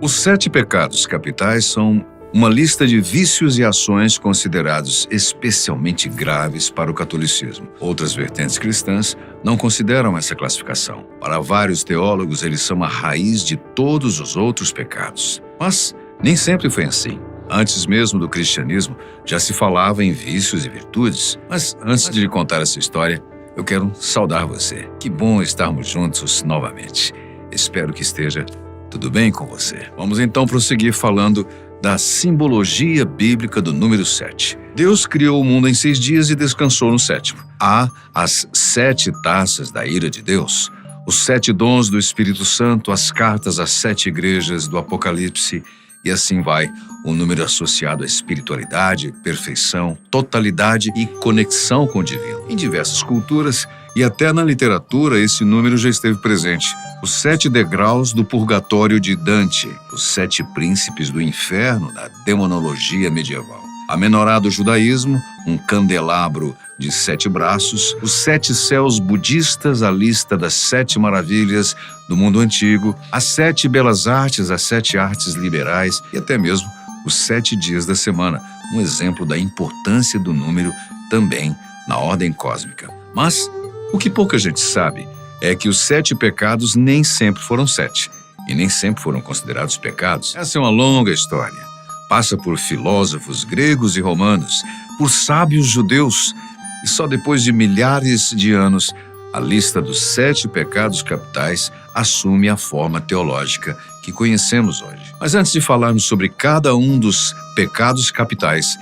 Os 7 pecados capitais são uma lista de vícios e ações considerados especialmente graves para o catolicismo. Outras vertentes cristãs não consideram essa classificação. Para vários teólogos, eles são a raiz de todos os outros pecados. Mas nem sempre foi assim. Antes mesmo do cristianismo, já se falava em vícios e virtudes. Mas antes de lhe contar essa história, eu quero saudar você. Que bom estarmos juntos novamente. Espero que esteja tudo bem com você. Vamos então prosseguir falando da simbologia bíblica do número 7. Deus criou o mundo em 6 dias e descansou no 7º. Há as 7 taças da ira de Deus, os 7 dons do Espírito Santo, as cartas às 7 igrejas do Apocalipse, e assim vai, um número associado à espiritualidade, perfeição, totalidade e conexão com o divino. Em diversas culturas e até na literatura, esse número já esteve presente. Os 7 degraus do purgatório de Dante, os 7 príncipes do inferno da demonologia medieval. A menorá do judaísmo, um candelabro de 7 braços, os 7 céus budistas, a lista das 7 maravilhas do mundo antigo, as 7 belas artes, as 7 artes liberais e até mesmo os 7 dias da semana, um exemplo da importância do número também na ordem cósmica. Mas o que pouca gente sabe é que os 7 pecados nem sempre foram 7 e nem sempre foram considerados pecados. Essa é uma longa história. Passa por filósofos gregos e romanos, por sábios judeus, e só depois de milhares de anos, a lista dos 7 pecados capitais assume a forma teológica que conhecemos hoje. Mas antes de falarmos sobre cada um dos pecados capitais,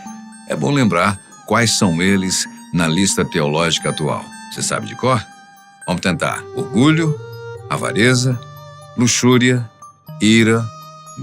é bom lembrar quais são eles na lista teológica atual. Você sabe de cor? Vamos tentar. Orgulho, avareza, luxúria, ira,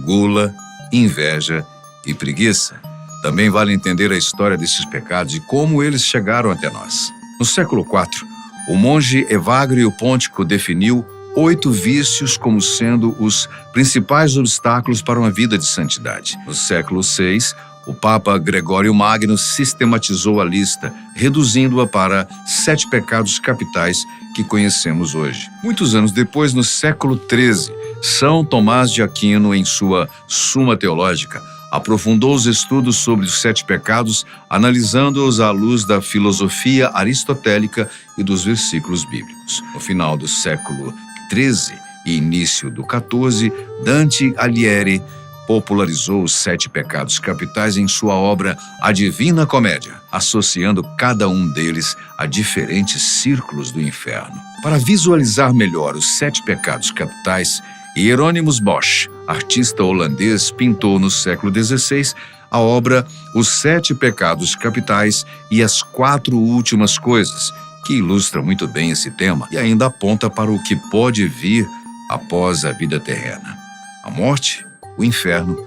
gula, inveja e preguiça. Também vale entender a história desses pecados e como eles chegaram até nós. No século IV, o monge Evagrio Pontico definiu 8 vícios como sendo os principais obstáculos para uma vida de santidade. No século VI, o Papa Gregório Magno sistematizou a lista, reduzindo-a para 7 pecados capitais que conhecemos hoje. Muitos anos depois, no século XIII, São Tomás de Aquino, em sua Suma Teológica, aprofundou os estudos sobre os 7 pecados, analisando-os à luz da filosofia aristotélica e dos versículos bíblicos. No final do século XIII e início do XIV, Dante Alighieri popularizou os 7 pecados capitais em sua obra A Divina Comédia, associando cada um deles a diferentes círculos do inferno. Para visualizar melhor os 7 pecados capitais, Hieronymus Bosch, artista holandês, pintou no século XVI a obra Os 7 Pecados Capitais e as 4 Últimas Coisas, que ilustra muito bem esse tema e ainda aponta para o que pode vir após a vida terrena: a morte, o inferno,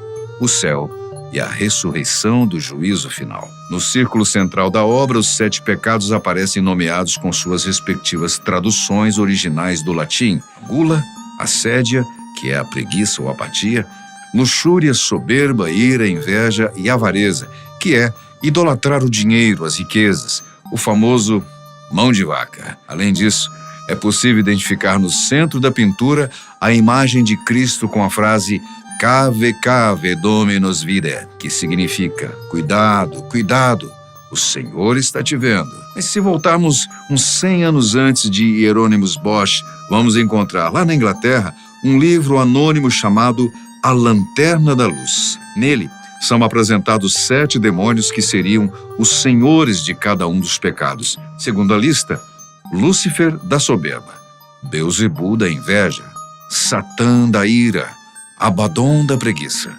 o céu e a ressurreição do juízo final. No círculo central da obra, os 7 pecados aparecem nomeados com suas respectivas traduções originais do latim: gula, assédia, que é a preguiça ou apatia, luxúria, soberba, ira, inveja e avareza, que é idolatrar o dinheiro, as riquezas, o famoso mão de vaca. Além disso, é possível identificar no centro da pintura a imagem de Cristo com a frase Cave, cave, Dominus vide, que significa cuidado, cuidado, o Senhor está te vendo. Mas se voltarmos uns 100 anos antes de Hieronymus Bosch, vamos encontrar lá na Inglaterra um livro anônimo chamado A Lanterna da Luz. Nele são apresentados 7 demônios que seriam os senhores de cada um dos pecados. Segundo a lista, Lúcifer da soberba, Beelzebul da inveja, Satã da ira, Abaddon da preguiça,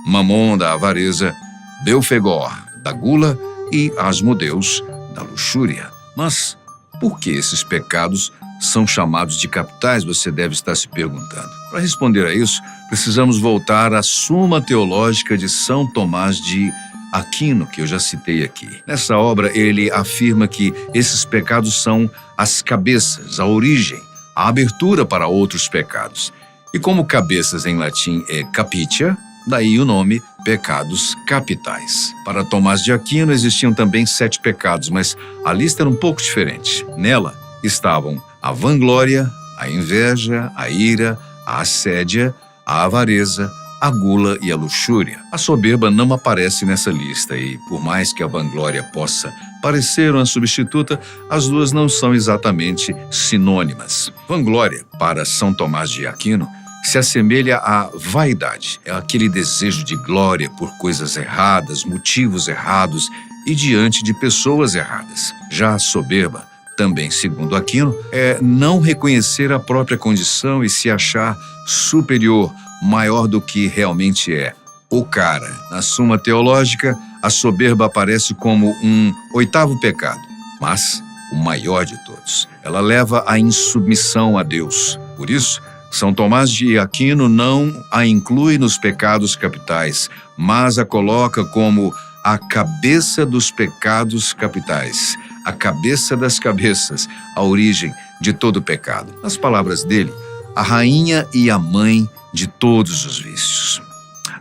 Mamon da avareza, Belfegor da gula e Asmodeus da luxúria. Mas por que esses pecados são chamados de capitais, você deve estar se perguntando. Para responder a isso, precisamos voltar à Suma Teológica de São Tomás de Aquino, que eu já citei aqui. Nessa obra, ele afirma que esses pecados são as cabeças, a origem, a abertura para outros pecados. E como cabeças em latim é capitia, daí o nome pecados capitais. Para Tomás de Aquino existiam também 7 pecados, mas a lista era um pouco diferente. Nela estavam a vanglória, a inveja, a ira, a assédia, a avareza, a gula e a luxúria. A soberba não aparece nessa lista e, por mais que a vanglória possa parecer uma substituta, as duas não são exatamente sinônimas. Vanglória, para São Tomás de Aquino, se assemelha à vaidade. É aquele desejo de glória por coisas erradas, motivos errados e diante de pessoas erradas. Já a soberba, também segundo Aquino, é não reconhecer a própria condição e se achar superior, maior do que realmente é. O cara. Na Suma Teológica, a soberba aparece como um oitavo pecado, mas o maior de todos. Ela leva à insubmissão a Deus. Por isso, São Tomás de Aquino não a inclui nos pecados capitais, mas a coloca como a cabeça dos pecados capitais, a cabeça das cabeças, a origem de todo pecado. Nas palavras dele, a rainha e a mãe de todos os vícios.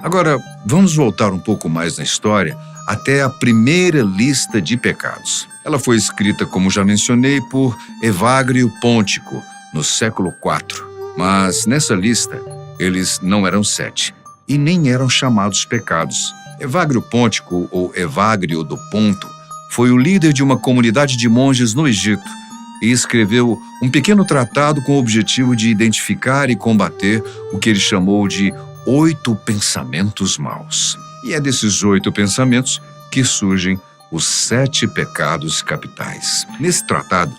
Agora, vamos voltar um pouco mais na história até a primeira lista de pecados. Ela foi escrita, como já mencionei, por Evagrio Póntico, no século IV. Mas nessa lista, eles não eram 7 e nem eram chamados pecados. Evagrio Póntico, ou Evagrio do Ponto, foi o líder de uma comunidade de monges no Egito e escreveu um pequeno tratado com o objetivo de identificar e combater o que ele chamou de 8 pensamentos maus. E é desses 8 pensamentos que surgem os 7 pecados capitais. Nesse tratado,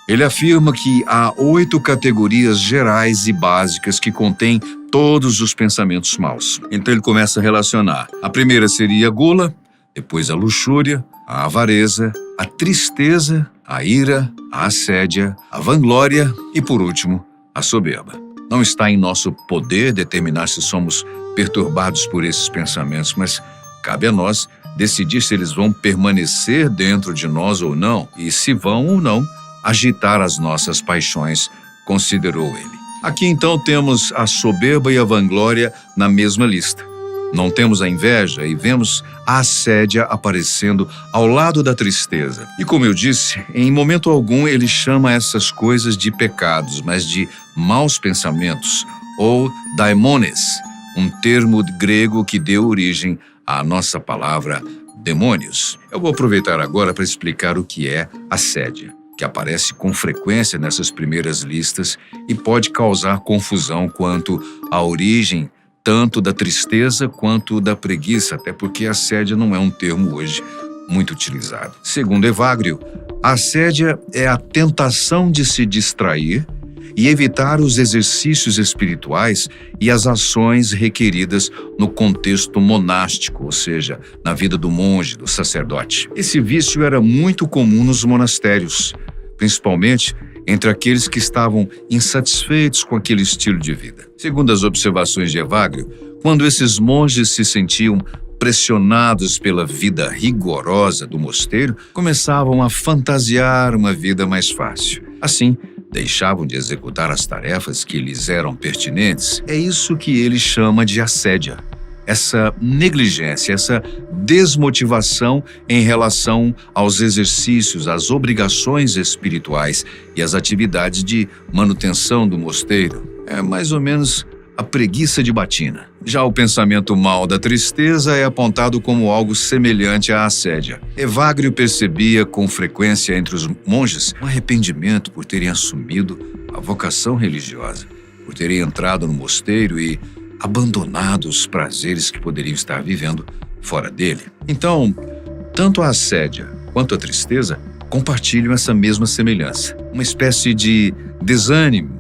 ele afirma que há 8 categorias gerais e básicas que contêm todos os pensamentos maus. Então ele começa a relacionar. A primeira seria a gula, depois a luxúria, a avareza, a tristeza, a ira, a assédia, a vanglória e, por último, a soberba. Não está em nosso poder determinar se somos perturbados por esses pensamentos, mas cabe a nós decidir se eles vão permanecer dentro de nós ou não, e se vão ou não agitar as nossas paixões, considerou ele. Aqui então temos a soberba e a vanglória na mesma lista. Não temos a inveja e vemos a assédia aparecendo ao lado da tristeza. E como eu disse, em momento algum ele chama essas coisas de pecados, mas de maus pensamentos, ou daimones, um termo grego que deu origem à nossa palavra demônios. Eu vou aproveitar agora para explicar o que é assédia, que aparece com frequência nessas primeiras listas e pode causar confusão quanto à origem tanto da tristeza quanto da preguiça, até porque assédia não é um termo hoje muito utilizado. Segundo Evagrio, a assédia é a tentação de se distrair e evitar os exercícios espirituais e as ações requeridas no contexto monástico, ou seja, na vida do monge, do sacerdote. Esse vício era muito comum nos monastérios, principalmente entre aqueles que estavam insatisfeitos com aquele estilo de vida. Segundo as observações de Evagrio, quando esses monges se sentiam pressionados pela vida rigorosa do mosteiro, começavam a fantasiar uma vida mais fácil. Assim, deixavam de executar as tarefas que lhes eram pertinentes. É isso que ele chama de assédia. Essa negligência, essa desmotivação em relação aos exercícios, às obrigações espirituais e às atividades de manutenção do mosteiro. É mais ou menos a preguiça de batina. Já o pensamento mau da tristeza é apontado como algo semelhante à assédia. Evagrio percebia com frequência entre os monges um arrependimento por terem assumido a vocação religiosa, por terem entrado no mosteiro e abandonado os prazeres que poderiam estar vivendo fora dele. Então, tanto a assédia quanto a tristeza compartilham essa mesma semelhança. Uma espécie de desânimo,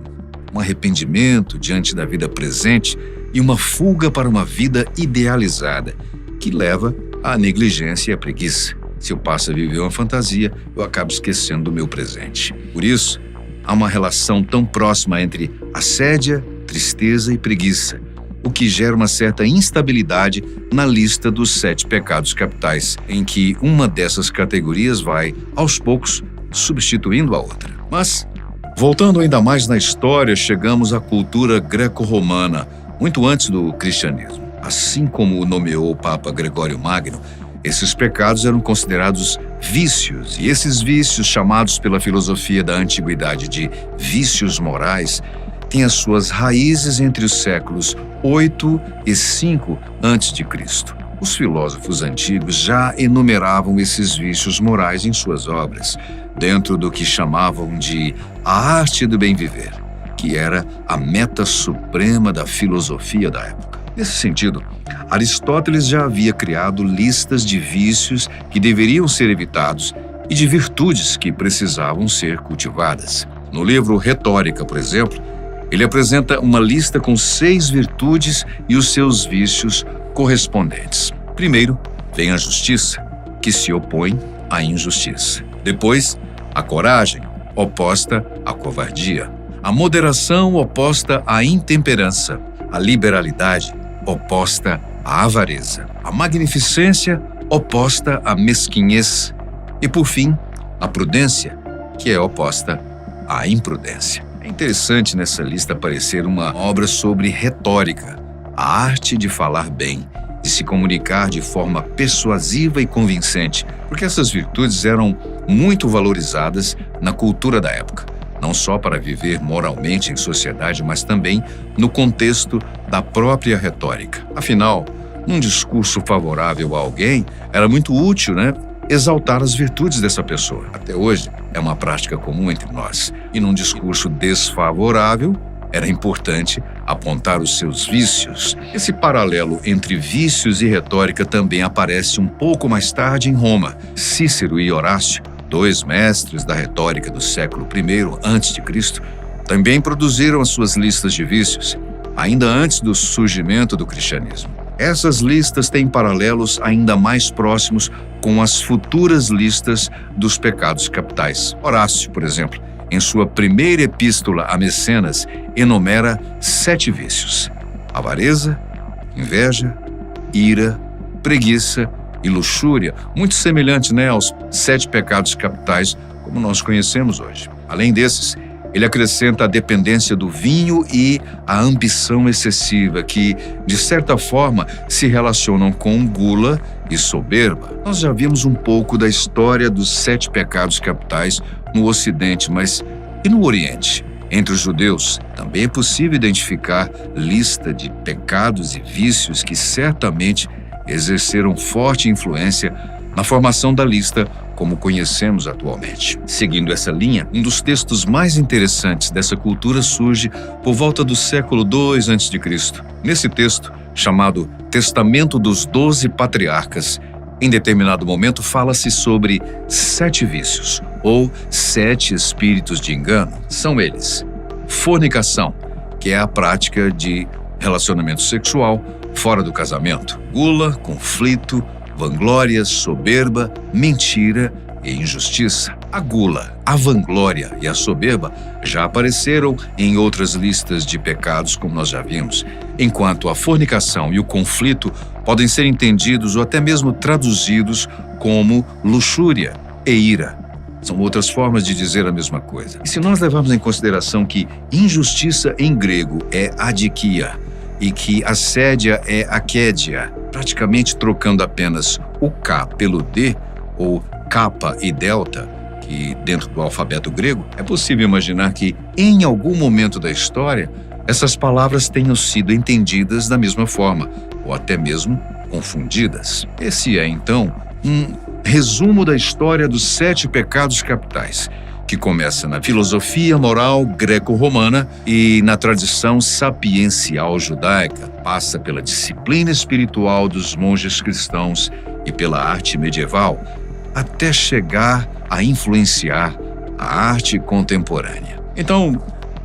um arrependimento diante da vida presente e uma fuga para uma vida idealizada, que leva à negligência e à preguiça. Se eu passo a viver uma fantasia, eu acabo esquecendo do meu presente. Por isso, há uma relação tão próxima entre assédia, tristeza e preguiça, o que gera uma certa instabilidade na lista dos 7 pecados capitais, em que uma dessas categorias vai, aos poucos, substituindo a outra. Mas, voltando ainda mais na história, chegamos à cultura greco-romana, muito antes do cristianismo. Assim como o nomeou o Papa Gregório Magno, esses pecados eram considerados vícios, e esses vícios, chamados pela filosofia da antiguidade de vícios morais, tem as suas raízes entre os séculos 8 e 5 a.C. Os filósofos antigos já enumeravam esses vícios morais em suas obras, dentro do que chamavam de a arte do bem viver, que era a meta suprema da filosofia da época. Nesse sentido, Aristóteles já havia criado listas de vícios que deveriam ser evitados e de virtudes que precisavam ser cultivadas. No livro Retórica, por exemplo, ele apresenta uma lista com 6 virtudes e os seus vícios correspondentes. Primeiro, vem a justiça, que se opõe à injustiça. Depois, a coragem, oposta à covardia. A moderação, oposta à intemperança. A liberalidade, oposta à avareza. A magnificência, oposta à mesquinhez. E, por fim, a prudência, que é oposta à imprudência. É interessante nessa lista aparecer uma obra sobre retórica, a arte de falar bem, de se comunicar de forma persuasiva e convincente, porque essas virtudes eram muito valorizadas na cultura da época, não só para viver moralmente em sociedade, mas também no contexto da própria retórica. Afinal, num discurso favorável a alguém, era muito útil, exaltar as virtudes dessa pessoa. Até hoje, é uma prática comum entre nós. E num discurso desfavorável, era importante apontar os seus vícios. Esse paralelo entre vícios e retórica também aparece um pouco mais tarde em Roma. Cícero e Horácio, 2 mestres da retórica do século I a.C., também produziram as suas listas de vícios, ainda antes do surgimento do cristianismo. Essas listas têm paralelos ainda mais próximos com as futuras listas dos pecados capitais. Horácio, por exemplo, em sua primeira epístola a Mecenas, enumera 7 vícios: avareza, inveja, ira, preguiça e luxúria, muito semelhante aos 7 pecados capitais como nós conhecemos hoje. Além desses, ele acrescenta a dependência do vinho e a ambição excessiva, que, de certa forma, se relacionam com gula e soberba. Nós já vimos um pouco da história dos 7 pecados capitais no Ocidente, mas e no Oriente? Entre os judeus, também é possível identificar lista de pecados e vícios que certamente exerceram forte influência na formação da lista como conhecemos atualmente. Seguindo essa linha, um dos textos mais interessantes dessa cultura surge por volta do século II a.C. Nesse texto, chamado Testamento dos 12 Patriarcas, em determinado momento fala-se sobre 7 vícios, ou 7 espíritos de engano. São eles: fornicação, que é a prática de relacionamento sexual fora do casamento; gula, conflito, vanglória, soberba, mentira e injustiça. A gula, a vanglória e a soberba já apareceram em outras listas de pecados, como nós já vimos, enquanto a fornicação e o conflito podem ser entendidos ou até mesmo traduzidos como luxúria e ira. São outras formas de dizer a mesma coisa. E se nós levarmos em consideração que injustiça em grego é adikia e que assédia é akédia, praticamente trocando apenas o K pelo D, ou kappa e delta, que dentro do alfabeto grego, é possível imaginar que, em algum momento da história, essas palavras tenham sido entendidas da mesma forma, ou até mesmo confundidas. Esse é, então, um resumo da história dos 7 pecados capitais, que começa na filosofia moral greco-romana e na tradição sapiencial judaica, passa pela disciplina espiritual dos monges cristãos e pela arte medieval, até chegar a influenciar a arte contemporânea. Então,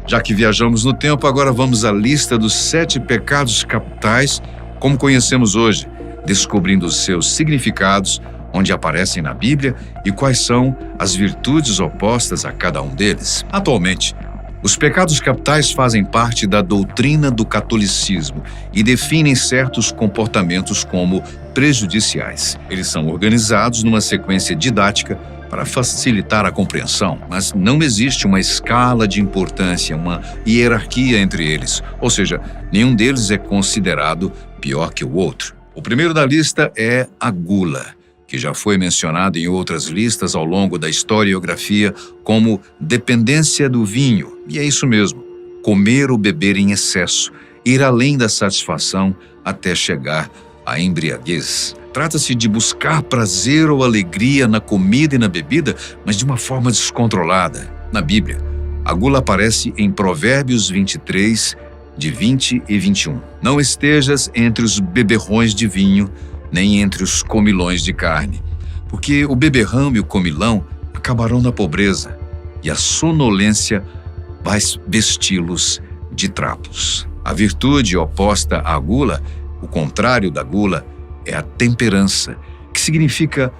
já que viajamos no tempo, agora vamos à lista dos 7 pecados capitais, como conhecemos hoje, descobrindo os seus significados, onde aparecem na Bíblia e quais são as virtudes opostas a cada um deles. Atualmente, os pecados capitais fazem parte da doutrina do catolicismo e definem certos comportamentos como prejudiciais. Eles são organizados numa sequência didática para facilitar a compreensão, mas não existe uma escala de importância, uma hierarquia entre eles, ou seja, nenhum deles é considerado pior que o outro. O primeiro da lista é a gula, que já foi mencionado em outras listas ao longo da historiografia como dependência do vinho. E é isso mesmo. comer ou beber em excesso, ir além da satisfação até chegar à embriaguez. Trata-se de buscar prazer ou alegria na comida e na bebida, mas de uma forma descontrolada. Na Bíblia, a gula aparece em Provérbios 23, de 20 e 21. Não estejas entre os beberrões de vinho, nem entre os comilões de carne, porque o beberrão e o comilão acabarão na pobreza, e a sonolência vai vesti-los de trapos. A virtude oposta à gula, o contrário da gula, é a temperança, que significa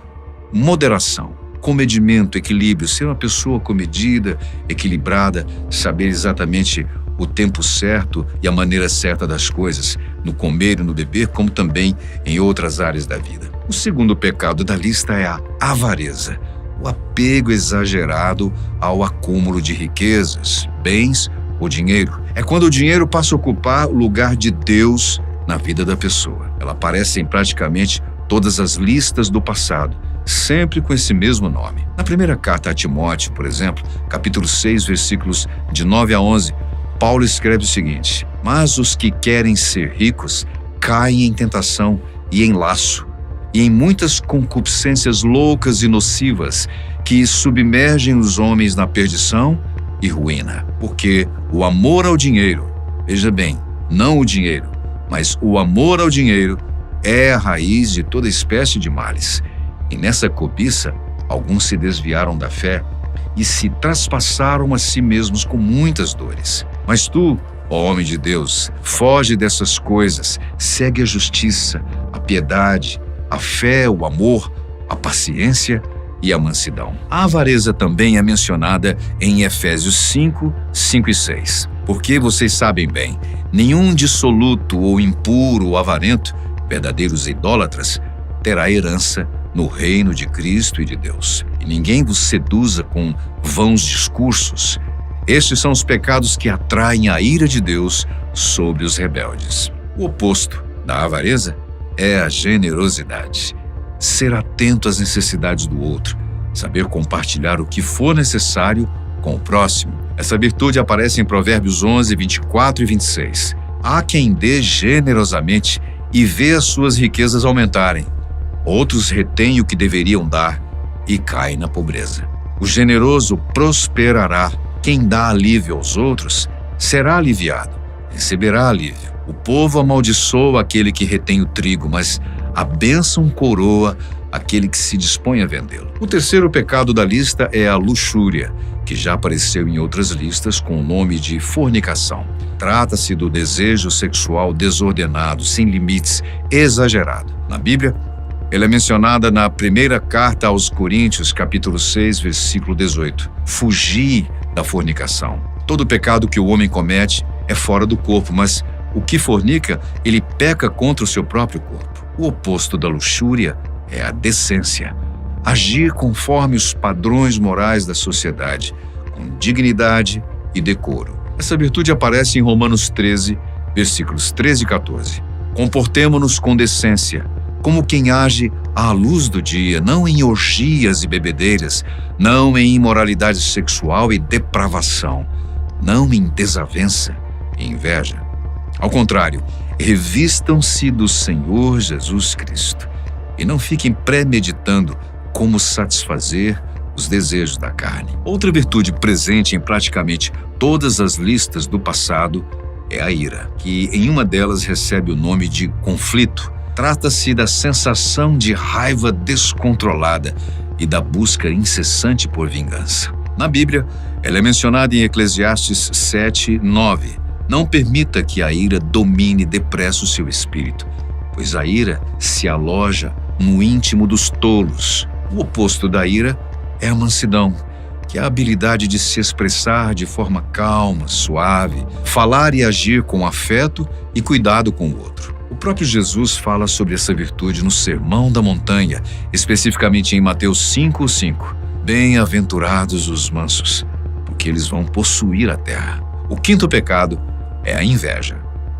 moderação, comedimento, equilíbrio, ser uma pessoa comedida, equilibrada, saber exatamente o tempo certo e a maneira certa das coisas, no comer e no beber, como também em outras áreas da vida. O segundo pecado da lista é a avareza, o apego exagerado ao acúmulo de riquezas, bens ou dinheiro. É quando o dinheiro passa a ocupar o lugar de Deus na vida da pessoa. Ela aparece em praticamente todas as listas do passado, sempre com esse mesmo nome. Na primeira carta a Timóteo, por exemplo, capítulo 6, versículos de 9 a 11, Paulo escreve o seguinte: mas os que querem ser ricos caem em tentação e em laço, e em muitas concupiscências loucas e nocivas que submergem os homens na perdição e ruína. Porque o amor ao dinheiro, veja bem, não o dinheiro, mas o amor ao dinheiro é a raiz de toda espécie de males. E nessa cobiça, alguns se desviaram da fé e se traspassaram a si mesmos com muitas dores. Mas tu, ó homem de Deus, foge dessas coisas, segue a justiça, a piedade, a fé, o amor, a paciência e a mansidão. A avareza também é mencionada em Efésios 5, 5 e 6. Porque vocês sabem bem, nenhum dissoluto ou impuro ou avarento, verdadeiros idólatras, terá herança no reino de Cristo e de Deus. E ninguém vos seduza com vãos discursos. Estes são os pecados que atraem a ira de Deus sobre os rebeldes. O oposto da avareza é a generosidade. Ser atento às necessidades do outro, saber compartilhar o que for necessário com o próximo. Essa virtude aparece em Provérbios 11, 24 e 26. Há quem dê generosamente e vê as suas riquezas aumentarem. Outros retêm o que deveriam dar e caem na pobreza. O generoso prosperará. Quem dá alívio aos outros será aliviado, receberá alívio. O povo amaldiçoa aquele que retém o trigo, mas a bênção coroa aquele que se dispõe a vendê-lo. O terceiro pecado da lista é a luxúria, que já apareceu em outras listas com o nome de fornicação. Trata-se do desejo sexual desordenado, sem limites, exagerado. Na Bíblia, ela é mencionada na primeira carta aos Coríntios, capítulo 6, versículo 18. Fugir da fornicação. Todo pecado que o homem comete é fora do corpo, mas o que fornica, ele peca contra o seu próprio corpo. O oposto da luxúria é a decência. Agir conforme os padrões morais da sociedade, com dignidade e decoro. Essa virtude aparece em Romanos 13, versículos 13 e 14. Comportemo-nos com decência, como quem age à luz do dia, não em orgias e bebedeiras, não em imoralidade sexual e depravação, não em desavença e inveja. Ao contrário, revistam-se do Senhor Jesus Cristo e não fiquem premeditando como satisfazer os desejos da carne. Outra virtude presente em praticamente todas as listas do passado é a ira, que em uma delas recebe o nome de conflito. Trata-se da sensação de raiva descontrolada e da busca incessante por vingança. Na Bíblia, ela é mencionada em Eclesiastes 7, 9. Não permita que a ira domine depressa o seu espírito, pois a ira se aloja no íntimo dos tolos. O oposto da ira é a mansidão, que é a habilidade de se expressar de forma calma, suave, falar e agir com afeto e cuidado com o outro. O próprio Jesus fala sobre essa virtude no Sermão da Montanha, especificamente em Mateus 5:5. Bem-aventurados os mansos, porque eles vão possuir a terra. O quinto pecado é a inveja,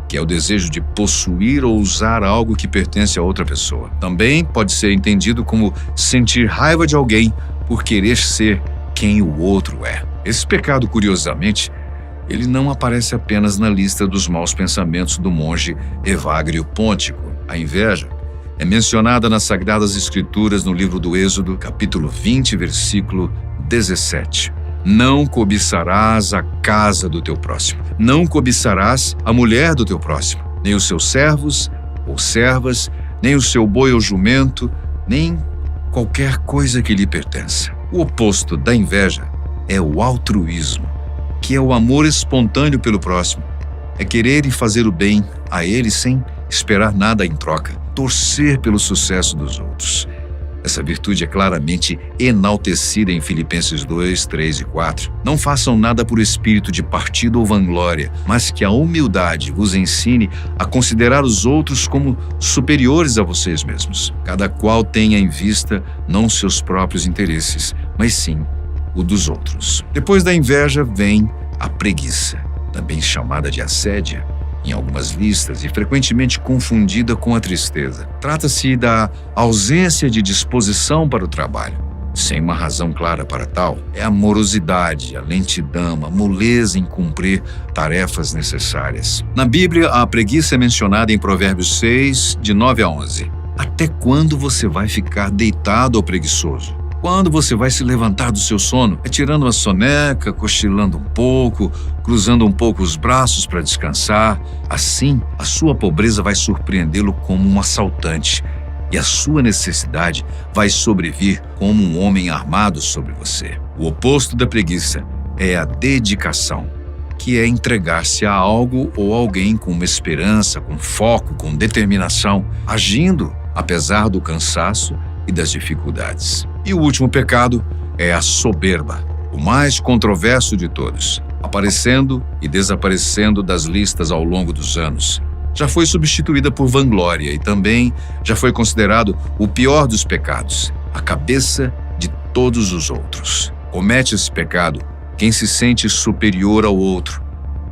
que é o desejo de possuir ou usar algo que pertence a outra pessoa. Também pode ser entendido como sentir raiva de alguém por querer ser quem o outro é. Esse pecado, curiosamente, ele não aparece apenas na lista dos maus pensamentos do monge Evagrio Pôntico. A inveja é mencionada nas Sagradas Escrituras no livro do Êxodo, capítulo 20, versículo 17. Não cobiçarás a casa do teu próximo. Não cobiçarás a mulher do teu próximo, nem os seus servos ou servas, nem o seu boi ou jumento, nem qualquer coisa que lhe pertença. O oposto da inveja é o altruísmo, que é o amor espontâneo pelo próximo. É querer e fazer o bem a ele sem esperar nada em troca, torcer pelo sucesso dos outros. Essa virtude é claramente enaltecida em Filipenses 2, 3 e 4. Não façam nada por espírito de partido ou vanglória, mas que a humildade vos ensine a considerar os outros como superiores a vocês mesmos. Cada qual tenha em vista não seus próprios interesses, mas sim o dos outros. Depois da inveja vem a preguiça, também chamada de assédia em algumas listas e frequentemente confundida com a tristeza. Trata-se da ausência de disposição para o trabalho. Sem uma razão clara para tal, é a morosidade, a lentidão, a moleza em cumprir tarefas necessárias. Na Bíblia, a preguiça é mencionada em Provérbios 6, de 9 a 11. Até quando você vai ficar deitado ou preguiçoso? Quando você vai se levantar do seu sono? É tirando uma soneca, cochilando um pouco, cruzando um pouco os braços para descansar. Assim, a sua pobreza vai surpreendê-lo como um assaltante e a sua necessidade vai sobrevir como um homem armado sobre você. O oposto da preguiça é a dedicação, que é entregar-se a algo ou alguém com uma esperança, com foco, com determinação, agindo apesar do cansaço e das dificuldades. E o último pecado é a soberba, o mais controverso de todos, aparecendo e desaparecendo das listas ao longo dos anos. Já foi substituída por vanglória e também já foi considerado o pior dos pecados, a cabeça de todos os outros. Comete esse pecado quem se sente superior ao outro,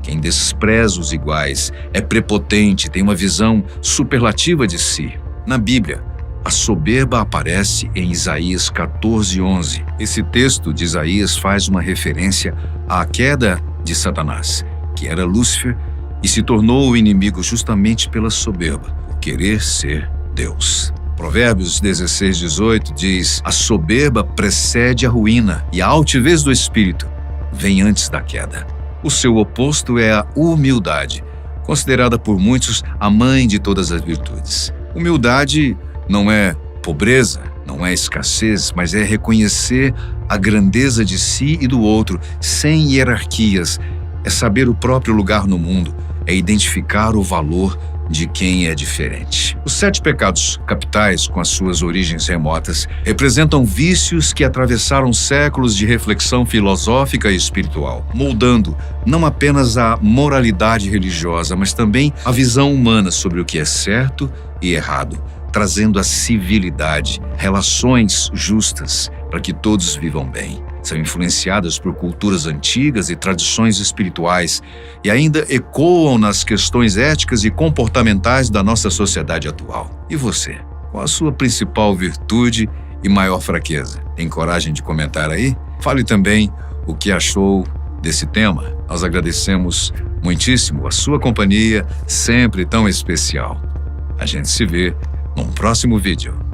quem despreza os iguais, é prepotente, tem uma visão superlativa de si. Na Bíblia, a soberba aparece em Isaías 14:11. Esse texto de Isaías faz uma referência à queda de Satanás, que era Lúcifer, e se tornou o inimigo justamente pela soberba, por querer ser Deus. Provérbios 16:18 diz: a soberba precede a ruína e a altivez do espírito vem antes da queda. O seu oposto é a humildade, considerada por muitos a mãe de todas as virtudes. Humildade não é pobreza, não é escassez, mas é reconhecer a grandeza de si e do outro, sem hierarquias. É saber o próprio lugar no mundo, é identificar o valor de quem é diferente. Os 7 pecados capitais, com as suas origens remotas, representam vícios que atravessaram séculos de reflexão filosófica e espiritual, moldando não apenas a moralidade religiosa, mas também a visão humana sobre o que é certo e errado, trazendo a civilidade, relações justas para que todos vivam bem. São influenciadas por culturas antigas e tradições espirituais e ainda ecoam nas questões éticas e comportamentais da nossa sociedade atual. E você? Qual a sua principal virtude e maior fraqueza? Tem coragem de comentar aí? Fale também o que achou desse tema. Nós agradecemos muitíssimo a sua companhia, sempre tão especial. A gente se vê num próximo vídeo.